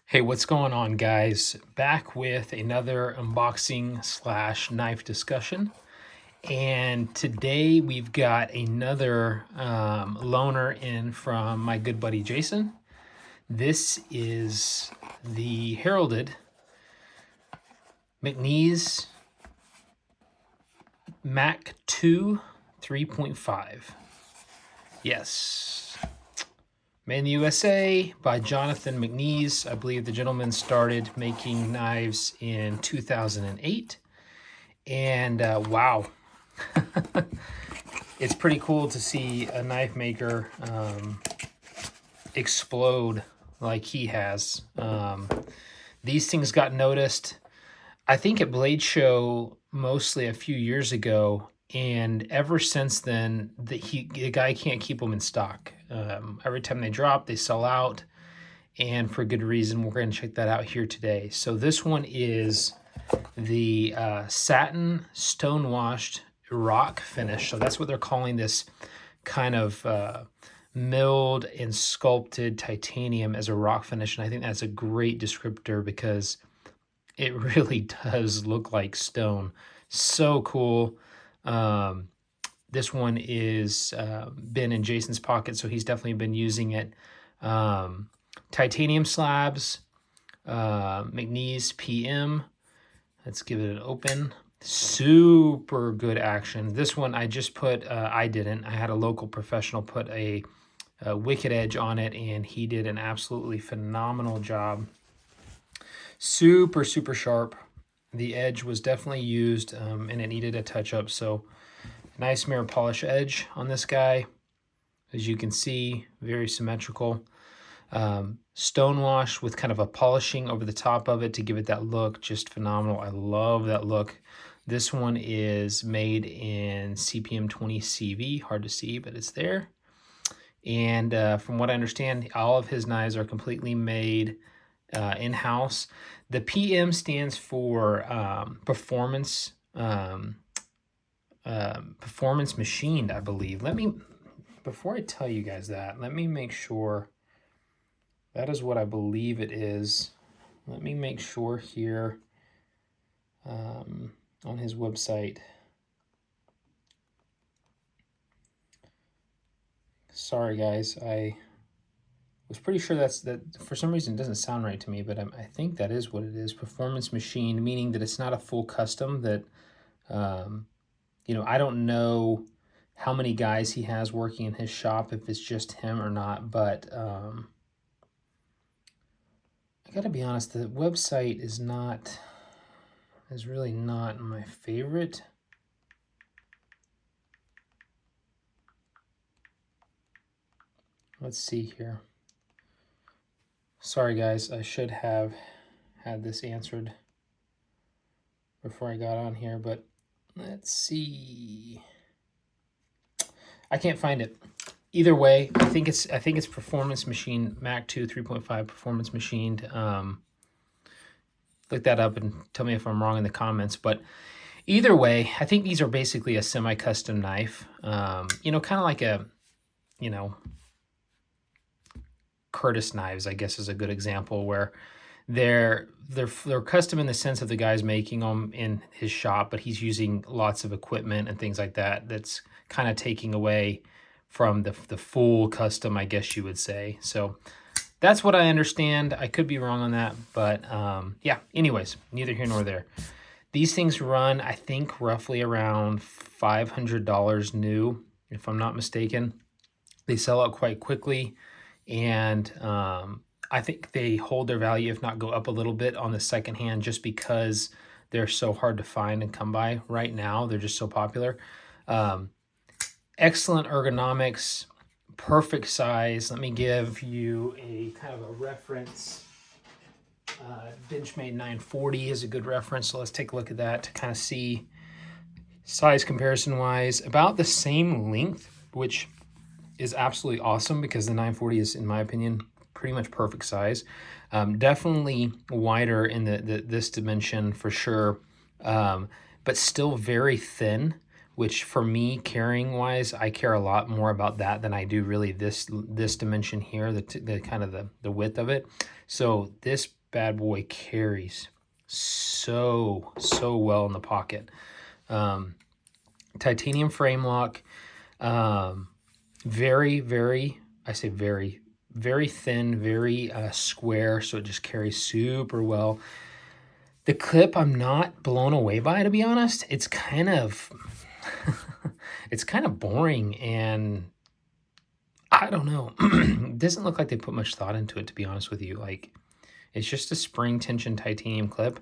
Hey, what's going on, guys? Back with another unboxing slash knife discussion. And today we've got another loaner in from my good buddy Jason. This is the heralded McNees Mac2 3.5. Yes. Made in the USA by Jonathan McNees. I believe the gentleman started making knives in 2008. And wow, it's pretty cool to see a knife maker explode like he has. These things got noticed, I think, at Blade Show mostly a few years ago. And ever since then, the guy can't keep them in stock. Every time they drop, they sell out, and for good reason. We're going to check that out here today. So this one is the satin stone washed rock finish. So that's what they're calling this kind of milled and sculpted titanium as a rock finish. And I think that's a great descriptor because it really does look like stone. So cool. This one is been in Jason's pocket, so he's definitely been using it. Titanium slabs, McNees PM. Let's give it an open. Super good action. This one I just put, I didn't. I had a local professional put a wicked edge on it, and he did an absolutely phenomenal job. Super, super sharp. The edge was definitely used, and it needed a touch up. So nice mirror polish edge on this guy. As you can see, very symmetrical. Stonewash with kind of a polishing over the top of it to give it that look. Just phenomenal. I love that look. This one is made in CPM 20 CV. Hard to see, but it's there. And from what I understand, all of his knives are completely made in-house. The PM stands for performance performance machined, I believe. Before I tell you guys that, let me make sure that is what I believe it is. Let me make sure here on his website. Sorry, guys. I was pretty sure that for some reason it doesn't sound right to me, but I think that is what it is. Performance machined, meaning that it's not a full custom. That you know, I don't know how many guys he has working in his shop, if it's just him or not, but I gotta be honest, the website is really not my favorite. Let's see here. Sorry guys, I should have had this answered before I got on here, but let's see. I can't find it. Either way, I think it's performance machine, Mac2 3.5 performance machined. Look that up and tell me if I'm wrong in the comments. But either way, I think these are basically a semi-custom knife. You know, kind of like a, you know, Curtis knives, I guess, is a good example, where they're custom in the sense of the guy's making them in his shop, but he's using lots of equipment and things like that. That's kind of taking away from the full custom, I guess you would say. So that's what I understand. I could be wrong on that, but yeah, anyways, neither here nor there. These things run, I think, roughly around $500 new, if I'm not mistaken. They sell out quite quickly, and I think they hold their value, if not go up a little bit on the second hand, just because they're so hard to find and come by right now. They're just so popular. Excellent ergonomics, perfect size. Let me give you a kind of a reference. Benchmade 940 is a good reference, so let's take a look at that to kind of see size comparison wise. About the same length, which is absolutely awesome because the 940 is, in my opinion, pretty much perfect size. Definitely wider in this dimension for sure, but still very thin, which for me, carrying wise, I care a lot more about that than I do really this dimension here, the kind of the width of it. So this bad boy carries so well in the pocket. Titanium frame lock, very thin, very square, so it just carries super well. The clip I'm not blown away by, to be honest. It's kind of it's kind of boring, and I don't know. It doesn't look like they put much thought into it, to be honest with you. Like, it's just a spring tension titanium clip.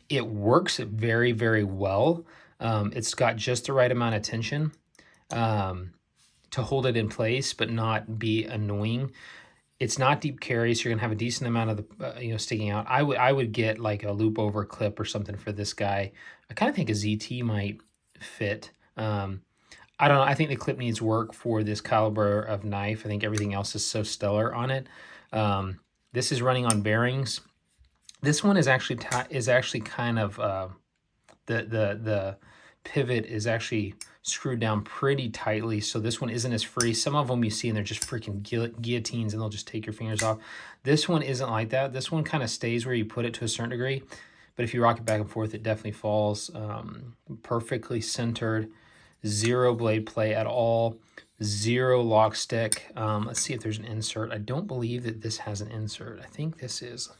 It works very well. It's got just the right amount of tension to hold it in place, but not be annoying. It's not deep carry, so you're gonna have a decent amount of the sticking out. I would get like a loop over clip or something for this guy. I kind of think a ZT might fit. I don't know. I think the clip needs work for this caliber of knife. I think everything else is so stellar on it. This is running on bearings. This one is actually kind of the pivot is actually screwed down pretty tightly, so this one isn't as free. Some of them you see and they're just freaking guillotines and they'll just take your fingers off. This one isn't like that. This one kind of stays where you put it to a certain degree, but if you rock it back and forth, it definitely falls. Perfectly centered, zero blade play at all, zero lock stick. Let's see if there's an insert. I don't believe that this has an insert. I think this is...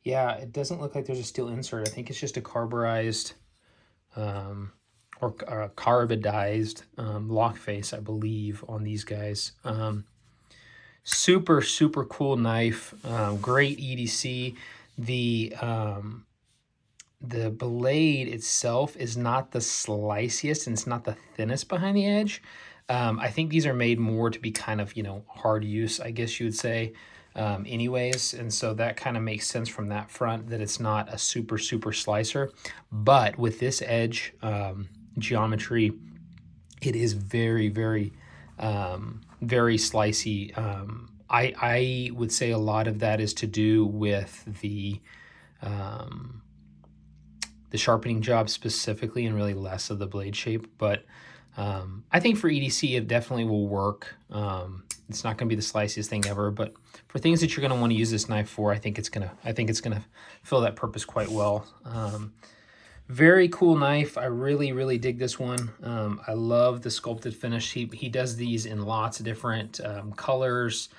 Yeah, it doesn't look like there's a steel insert. I think it's just a carburized or carbidized lock face, I believe, on these guys. Super cool knife. Great EDC. The blade itself is not the sliciest and it's not the thinnest behind the edge. I think these are made more to be kind of, hard use, I guess you would say. Anyways, and so that kind of makes sense from that front, that it's not a super slicer. But with this edge geometry, it is very slicey. I would say a lot of that is to do with the sharpening job specifically, and really less of the blade shape. But I think for EDC it definitely will work. It's not going to be the sliciest thing ever, but for things that you're going to want to use this knife for, I think it's gonna fill that purpose quite well. Very cool knife. I really dig this one. I love the sculpted finish. He does these in lots of different colors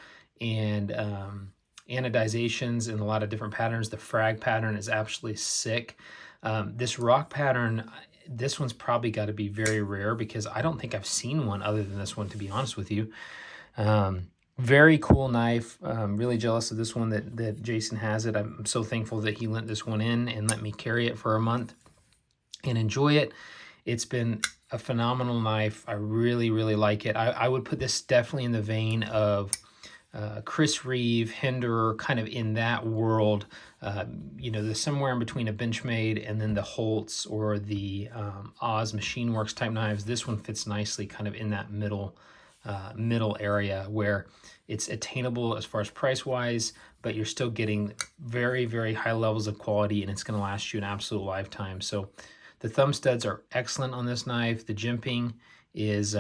and anodizations in a lot of different patterns. The frag pattern is absolutely sick. This rock pattern, this one's probably got to be very rare, because I don't think I've seen one other than this one, to be honest with you. Very cool knife. Really jealous of this one that Jason has it. I'm so thankful that he lent this one in and let me carry it for a month and enjoy it. It's been a phenomenal knife. I really like it. I would put this definitely in the vein of Chris Reeve, Hinder, kind of in that world. There's somewhere in between a Benchmade and then the Holtz or the Oz Machine Works type knives. This one fits nicely kind of in that middle area, where it's attainable as far as price wise, but you're still getting very high levels of quality, and it's going to last you an absolute lifetime. So the thumb studs are excellent on this knife. The jimping is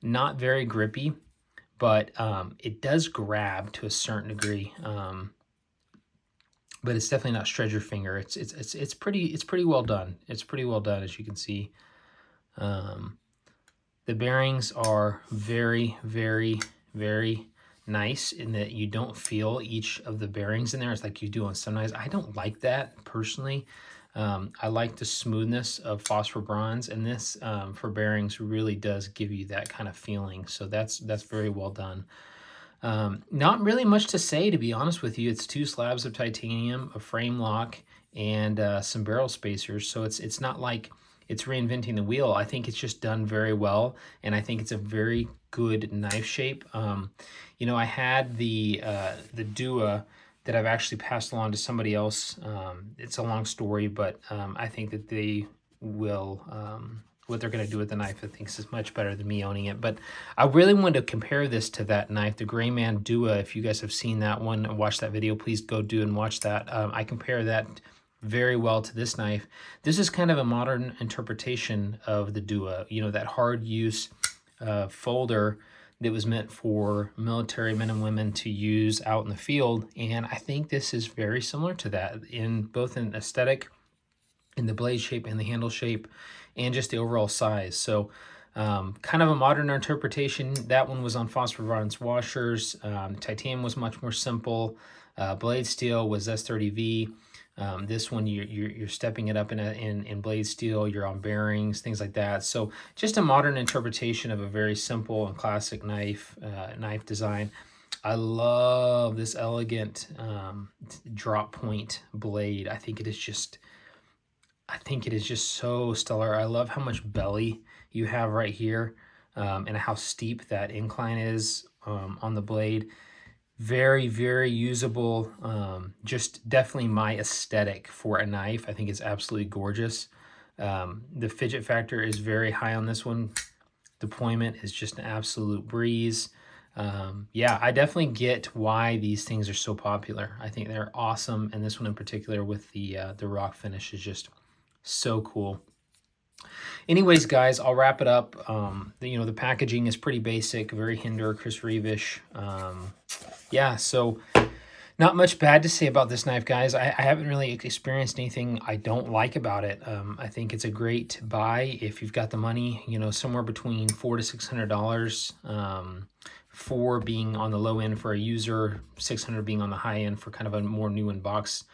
not very grippy, but it does grab to a certain degree. But it's definitely not shred your finger. It's pretty well done. It's pretty well done, as you can see. The bearings are very nice in that you don't feel each of the bearings in there. It's like you do on some knives. I don't like that personally. I like the smoothness of phosphor bronze, and this for bearings really does give you that kind of feeling. So that's very well done. Not really much to say, to be honest with you. It's 2 slabs of titanium, a frame lock, and some barrel spacers. So it's not like it's reinventing the wheel. I think it's just done very well, and I think it's a very good knife shape. I had the Dua that I've actually passed along to somebody else. It's a long story, but I think that they will, what they're going to do with the knife, I think is much better than me owning it. But I really wanted to compare this to that knife, the Gray Man Dua. If you guys have seen that one and watched that video, please go do and watch that. I compare that very well to this knife. This is kind of a modern interpretation of the Dua, you know, that hard use folder that was meant for military men and women to use out in the field. And I think this is very similar to that in both an aesthetic, in the blade shape and the handle shape, and just the overall size. So kind of a modern interpretation. That one was on phosphor-resistant washers. Titanium was much more simple. Blade steel was S30V. This one you're stepping it up in blade steel. You're on bearings, things like that. So just a modern interpretation of a very simple and classic knife design. I love this elegant drop point blade. I think it is just so stellar. I love how much belly you have right here, and how steep that incline is on the blade. Very, very usable. Just definitely my aesthetic for a knife. I think it's absolutely gorgeous. The fidget factor is very high on this one. Deployment is just an absolute breeze. Yeah, I definitely get why these things are so popular. I think they're awesome, and this one in particular with the rock finish is just so cool. Anyways, guys, I'll wrap it up. The packaging is pretty basic, very Hinder, Chris Reevish. Yeah, so not much bad to say about this knife, guys. I haven't really experienced anything I don't like about it. I think it's a great buy if you've got the money, you know, somewhere between $400 to $600. For being on the low end for a user, $600 being on the high end for kind of a more new in box,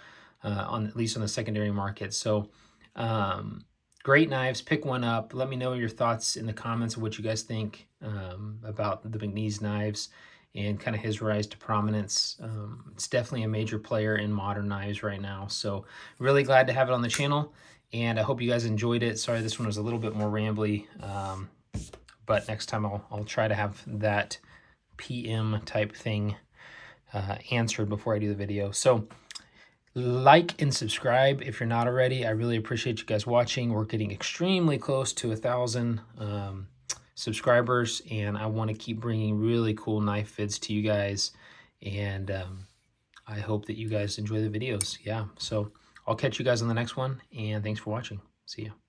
at least on the secondary market. So great knives. Pick one up. Let me know your thoughts in the comments of what you guys think about the McNees knives and kind of his rise to prominence. It's definitely a major player in modern knives right now. So really glad to have it on the channel, and I hope you guys enjoyed it. Sorry this one was a little bit more rambly, but next time I'll try to have that PM type thing answered before I do the video. So like and subscribe if you're not already. I really appreciate you guys watching. We're getting extremely close to 1,000 subscribers, and I want to keep bringing really cool knife vids to you guys, and I hope that you guys enjoy the videos. Yeah, so I'll catch you guys on the next one, and thanks for watching. See ya.